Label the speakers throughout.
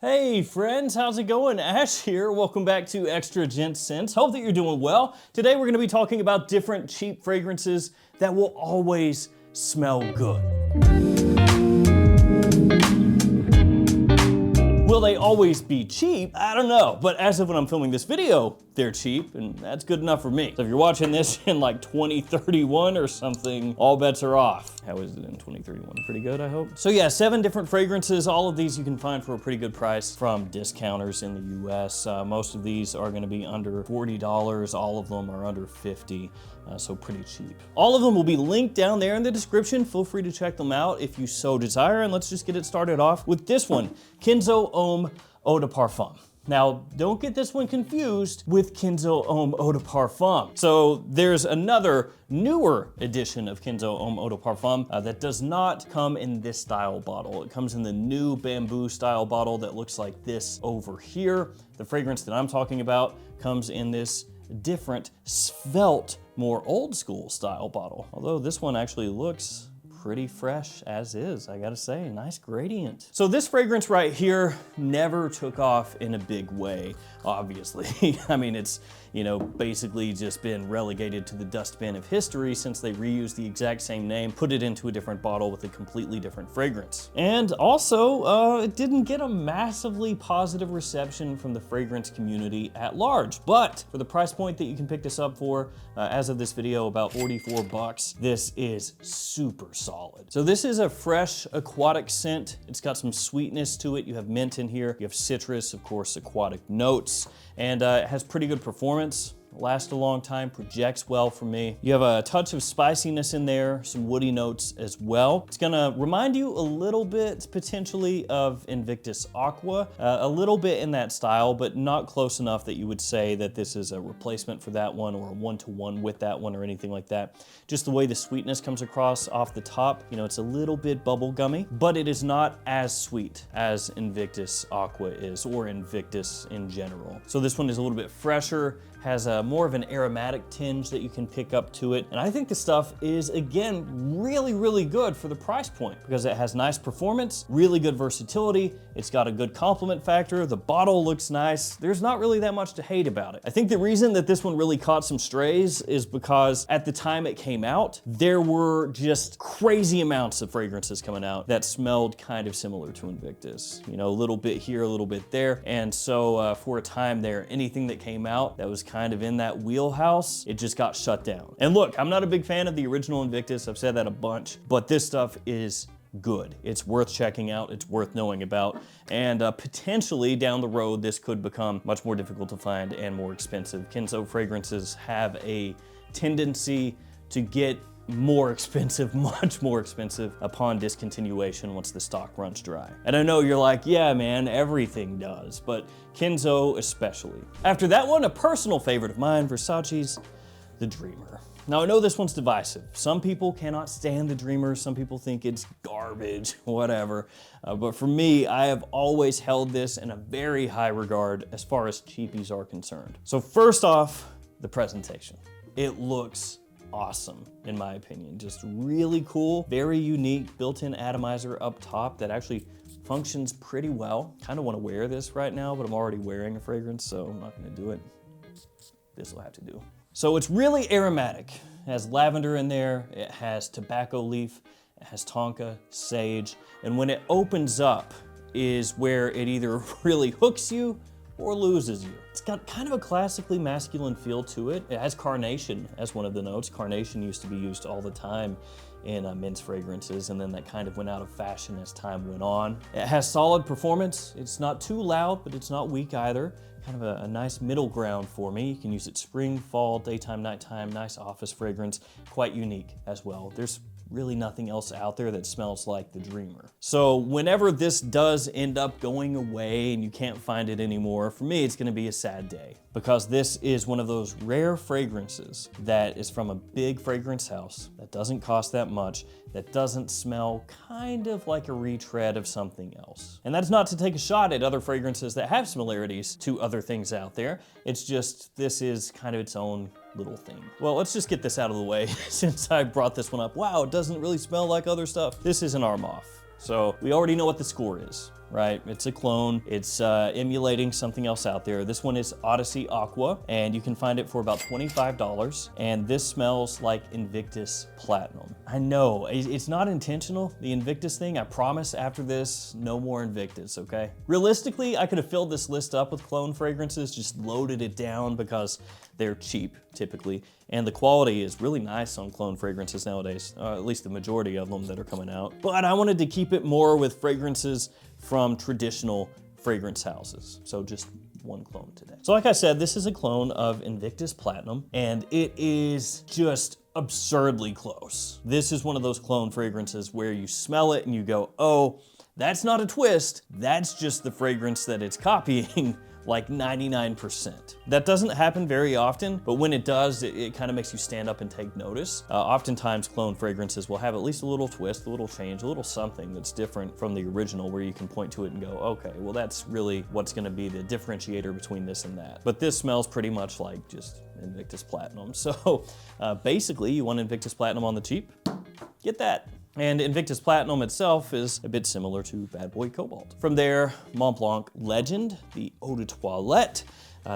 Speaker 1: Hey friends, how's it going? Ash here. Welcome back to Extra Gents Scents. Hope that you're doing well. Today we're going to be talking about different cheap fragrances that will always smell good. Will they always be cheap? I don't know, but as of when I'm filming this video, they're cheap, and that's good enough for me. So if you're watching this in like 2031 or something, all bets are off. How is it in 2031? Pretty good, I hope. So yeah, 7 different fragrances. All of these you can find for a pretty good price from discounters in the US. Most of these are gonna be under $40. All of them are under $50, so pretty cheap. All of them will be linked down there in the description. Feel free to check them out if you so desire, and let's just get it started off with this one, Kenzo Homme Eau de Parfum. Now, don't get this one confused with Kenzo Homme Eau de Parfum. So there's another newer edition of Kenzo Homme Eau de Parfum that does not come in this style bottle. It comes in the new bamboo style bottle that looks like this over here. The fragrance that I'm talking about comes in this different, svelte, more old school style bottle. Although this one actually looks pretty fresh as is, I gotta say, nice gradient. So this fragrance right here never took off in a big way, obviously. I mean, it's, you know, basically just been relegated to the dustbin of history since they reused the exact same name, put it into a different bottle with a completely different fragrance. And also, it didn't get a massively positive reception from the fragrance community at large, but for the price point that you can pick this up for, as of this video, about 44 bucks, this is super solid. So this is a fresh aquatic scent. It's got some sweetness to it. You have mint in here, you have citrus, of course, aquatic notes, and it has pretty good performance. Lasts a long time, projects well for me. You have a touch of spiciness in there, some woody notes as well. It's gonna remind you a little bit potentially of Invictus Aqua, a little bit in that style, but not close enough that you would say that this is a replacement for that one or a one-to-one with that one or anything like that. Just the way the sweetness comes across off the top, you know, it's a little bit bubble gummy, but it is not as sweet as Invictus Aqua is, or Invictus in general. So this one is a little bit fresher, has a more of an aromatic tinge that you can pick up to it. And I think the stuff is, again, really, really good for the price point because it has nice performance, really good versatility. It's got a good complement factor. The bottle looks nice. There's not really that much to hate about it. I think the reason that this one really caught some strays is because at the time it came out, there were just crazy amounts of fragrances coming out that smelled kind of similar to Invictus. You know, a little bit here, a little bit there. And so for a time there, anything that came out that was kind of in that wheelhouse, it just got shut down. And look, I'm not a big fan of the original Invictus. I've said that a bunch, but this stuff is good. It's worth checking out. It's worth knowing about. And potentially down the road, this could become much more difficult to find and more expensive. Kenzo fragrances have a tendency to get more expensive, much more expensive upon discontinuation once the stock runs dry. And I know you're like, yeah, man, everything does, but Kenzo especially. After that one, a personal favorite of mine, Versace's The Dreamer. Now I know this one's divisive. Some people cannot stand The Dreamer. Some people think it's garbage, whatever. But for me, I have always held this in a very high regard as far as cheapies are concerned. So first off, the presentation. It looks awesome, in my opinion. Just really cool, very unique, built-in atomizer up top that actually functions pretty well. Kind of want to wear this right now, but I'm already wearing a fragrance, so I'm not going to do it. This will have to do. So it's really aromatic. It has lavender in there, it has tobacco leaf, it has tonka, sage, and when it opens up is where it either really hooks you or loses you. It's got kind of a classically masculine feel to it. It has carnation as one of the notes. Carnation used to be used all the time in men's fragrances, and then that kind of went out of fashion as time went on. It has solid performance. It's not too loud, but it's not weak either. Kind of a nice middle ground for me. You can use it spring, fall, daytime, nighttime, nice office fragrance, quite unique as well. There's really nothing else out there that smells like The Dreamer. So whenever this does end up going away and you can't find it anymore, for me, it's gonna be a sad day because this is one of those rare fragrances that is from a big fragrance house that doesn't cost that much, that doesn't smell kind of like a retread of something else. And that's not to take a shot at other fragrances that have similarities to other things out there. It's just, this is kind of its own little thing. Well, let's just get this out of the way since I brought this one up. Wow, it doesn't really smell like other stuff. This is an Armaf. So we already know what the score is. right? It's a clone. It's emulating something else out there. This one is Odyssey Aqua, and you can find it for about $25. And this smells like Invictus Platinum. I know, it's not intentional, the Invictus thing. I promise after this, no more Invictus, okay? Realistically, I could have filled this list up with clone fragrances, just loaded it down because they're cheap, typically. And the quality is really nice on clone fragrances nowadays, at least the majority of them that are coming out. But I wanted to keep it more with fragrances from traditional fragrance houses. So just one clone today. So like I said, this is a clone of Invictus Platinum, and it is just absurdly close. This is one of those clone fragrances where you smell it and you go, oh, that's not a twist. That's just the fragrance that it's copying like 99%. That doesn't happen very often, but when it does, it kind of makes you stand up and take notice. Oftentimes clone fragrances will have at least a little twist, a little change, a little something that's different from the original where you can point to it and go, okay, well that's really what's gonna be the differentiator between this and that. But this smells pretty much like just Invictus Platinum. So basically you want Invictus Platinum on the cheap, get that. And Invictus Platinum itself is a bit similar to Bad Boy Cobalt. From there, Montblanc Legend, the Eau de Toilette.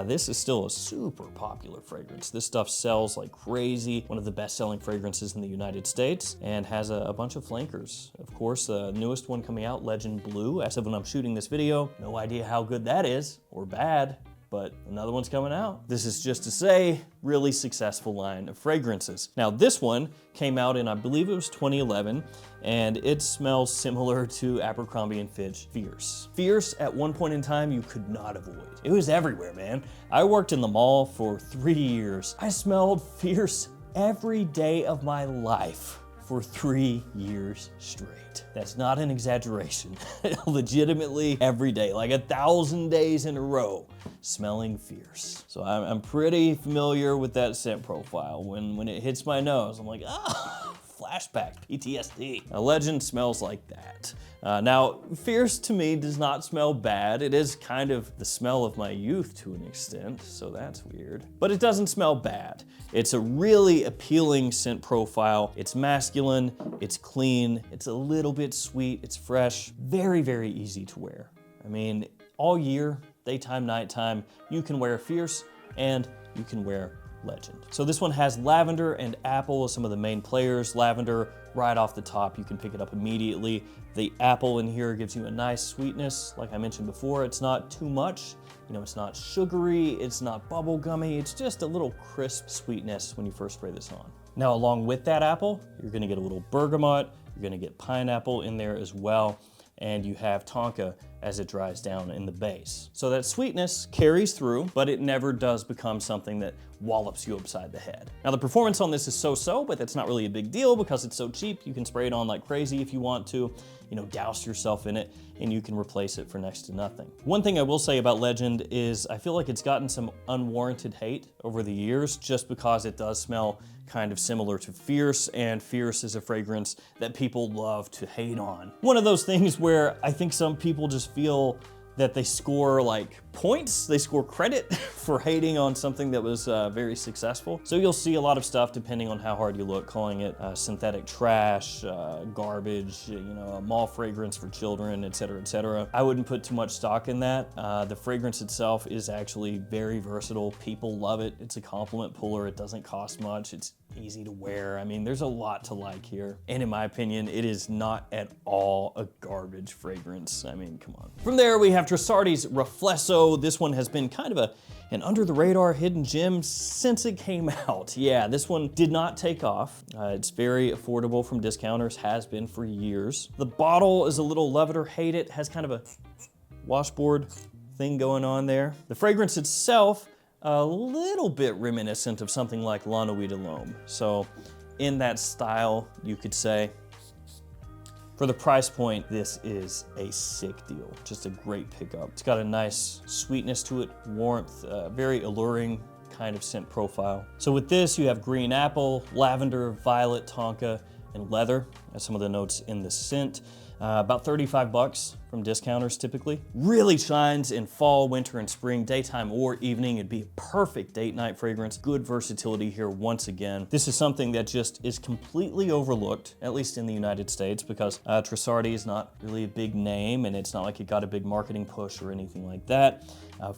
Speaker 1: This is still a super popular fragrance. This stuff sells like crazy. One of the best-selling fragrances in the United States, and has a bunch of flankers. Of course, the newest one coming out, Legend Blue. As of when I'm shooting this video, no idea how good that is, or bad, but another one's coming out. This is just to say, really successful line of fragrances. Now this one came out in, I believe it was 2011, and it smells similar to Abercrombie & Fitch Fierce. Fierce, at one point in time, you could not avoid. It was everywhere, man. I worked in the mall for 3 years. I smelled Fierce every day of my life for 3 years straight. That's not an exaggeration. Legitimately every day, like 1,000 days in a row, smelling Fierce. So I'm pretty familiar with that scent profile. When it hits my nose, I'm like, ah, flashback, PTSD. A Legend smells like that. Now, Fierce to me does not smell bad. It is kind of the smell of my youth to an extent, so that's weird. But it doesn't smell bad. It's a really appealing scent profile. It's masculine, it's clean, it's a little bit sweet, it's fresh, very, very easy to wear. I mean, all year, daytime, nighttime, you can wear Fierce and you can wear Legend. So this one has lavender and apple as some of the main players. Lavender right off the top, you can pick it up immediately. The apple in here gives you a nice sweetness. Like I mentioned before, it's not too much. You know, it's not sugary, it's not bubblegummy, it's just a little crisp sweetness when you first spray this on. Now, along with that apple, you're gonna get a little bergamot, you're gonna get pineapple in there as well, and you have tonka as it dries down in the base. So that sweetness carries through, but it never does become something that wallops you upside the head. Now the performance on this is so-so, but that's not really a big deal because it's so cheap. You can spray it on like crazy if you want to, you know, douse yourself in it, and you can replace it for next to nothing. One thing I will say about Legend is I feel like it's gotten some unwarranted hate over the years just because it does smell kind of similar to Fierce, and Fierce is a fragrance that people love to hate on. One of those things where I think some people just feel that they score like points, they score credit for hating on something that was very successful. So you'll see a lot of stuff, depending on how hard you look, calling it synthetic trash, garbage, you know, a mall fragrance for children, etc., etc. I wouldn't put too much stock in that. The fragrance itself is actually very versatile. People love it. It's a compliment puller. It doesn't cost much. It's easy to wear. I mean, there's a lot to like here. And in my opinion, it is not at all a garbage fragrance. I mean, come on. From there, we have Trussardi's Riflesso. This one has been kind of an under the radar hidden gem since it came out. Yeah, this one did not take off. It's very affordable from discounters, has been for years. The bottle is a little love it or hate it, has kind of a washboard thing going on there. The fragrance itself, a little bit reminiscent of something like La Nuit de l'Homme. So in that style, you could say. For the price point, this is a sick deal. Just a great pickup. It's got a nice sweetness to it, warmth, very alluring kind of scent profile. So with this, you have green apple, lavender, violet, tonka, and leather as some of the notes in the scent. About 35 bucks from discounters typically. Really shines in fall, winter, and spring, daytime or evening. It'd be a perfect date night fragrance. Good versatility here once again. This is something that just is completely overlooked, at least in the United States, because Trussardi is not really a big name, and it's not like it got a big marketing push or anything like that.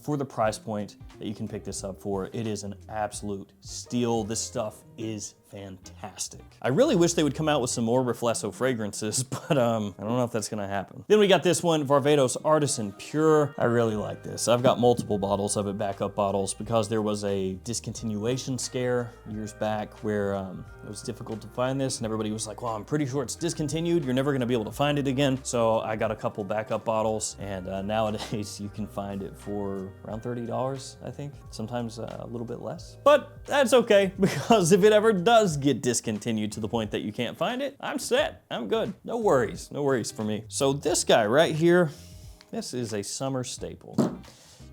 Speaker 1: For the price point that you can pick this up for, it is an absolute steal. This stuff is fantastic. I really wish they would come out with some more Riflesso fragrances, but I don't know if that's gonna happen. Then we got this one, Varvatos Artisan Pure. I really like this. I've got multiple bottles of it, backup bottles, because there was a discontinuation scare years back where it was difficult to find this, and everybody was like, well, I'm pretty sure it's discontinued. You're never gonna be able to find it again. So I got a couple backup bottles, and nowadays you can find it for around $30, I think. Sometimes a little bit less. But that's okay, because if it ever does get discontinued to the point that you can't find it, I'm set. I'm good. No worries for me. So this guy right here, this is a summer staple.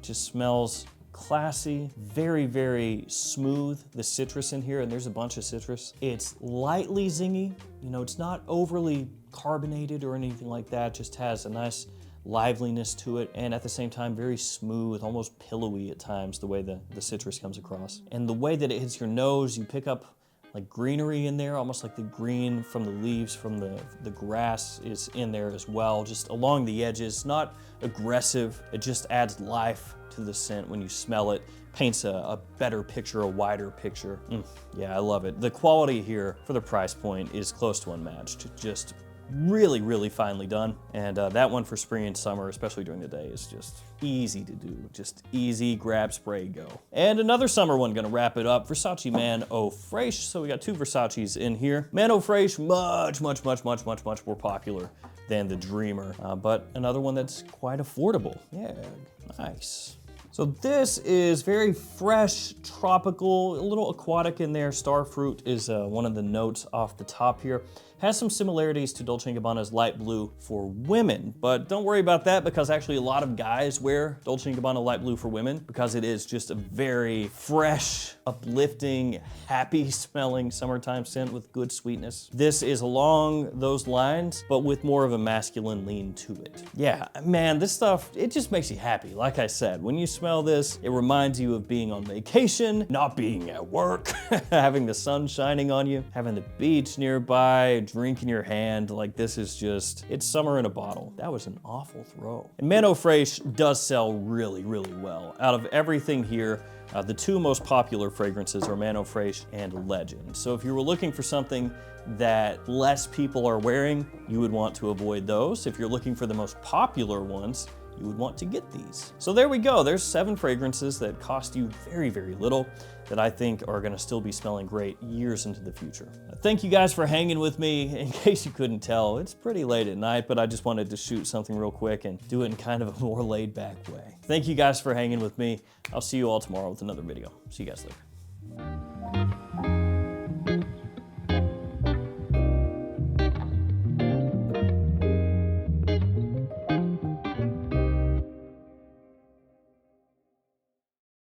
Speaker 1: Just smells classy, very, very smooth. The citrus in here, and there's a bunch of citrus. It's lightly zingy. You know, it's not overly carbonated or anything like that. Just has a nice liveliness to it, and at the same time very smooth, almost pillowy at times, the way the citrus comes across. And the way that it hits your nose, you pick up like greenery in there, almost like the green from the leaves from the grass is in there as well, just along the edges. Not aggressive, it just adds life to the scent when you smell it. Paints a better picture, a wider picture. Yeah, I love it. The quality here for the price point is close to unmatched. Just really, really finely done. And that one for spring and summer, especially during the day, is just easy to do. Just easy, grab, spray, go. And another summer one, gonna wrap it up, Versace Man Eau Fraiche. So we got two Versaces in here. Man Eau Fraiche, much more popular than the Dreamer, but another one that's quite affordable. Yeah, nice. So this is very fresh, tropical, a little aquatic in there. Starfruit is one of the notes off the top here. Has some similarities to Dolce & Gabbana's light blue for women, but don't worry about that, because actually a lot of guys wear Dolce & Gabbana light blue for women because it is just a very fresh, uplifting, happy smelling summertime scent with good sweetness. This is along those lines, but with more of a masculine lean to it. Yeah, man, this stuff, it just makes you happy. Like I said, when you smell this, it reminds you of being on vacation, not being at work, having the sun shining on you, having the beach nearby, drink in your hand. Like, this is just, it's summer in a bottle. That was an awful throw. And Man Eau Fraiche does sell really, really well. Out of everything here, the two most popular fragrances are Man Eau Fraiche and Legend. So if you were looking for something that less people are wearing, you would want to avoid those. If you're looking for the most popular ones, you would want to get these. So there we go. There's 7 fragrances that cost you very, very little that I think are gonna still be smelling great years into the future. Thank you guys for hanging with me. In case you couldn't tell, it's pretty late at night, but I just wanted to shoot something real quick and do it in kind of a more laid back way. Thank you guys for hanging with me. I'll see you all tomorrow with another video. See you guys later.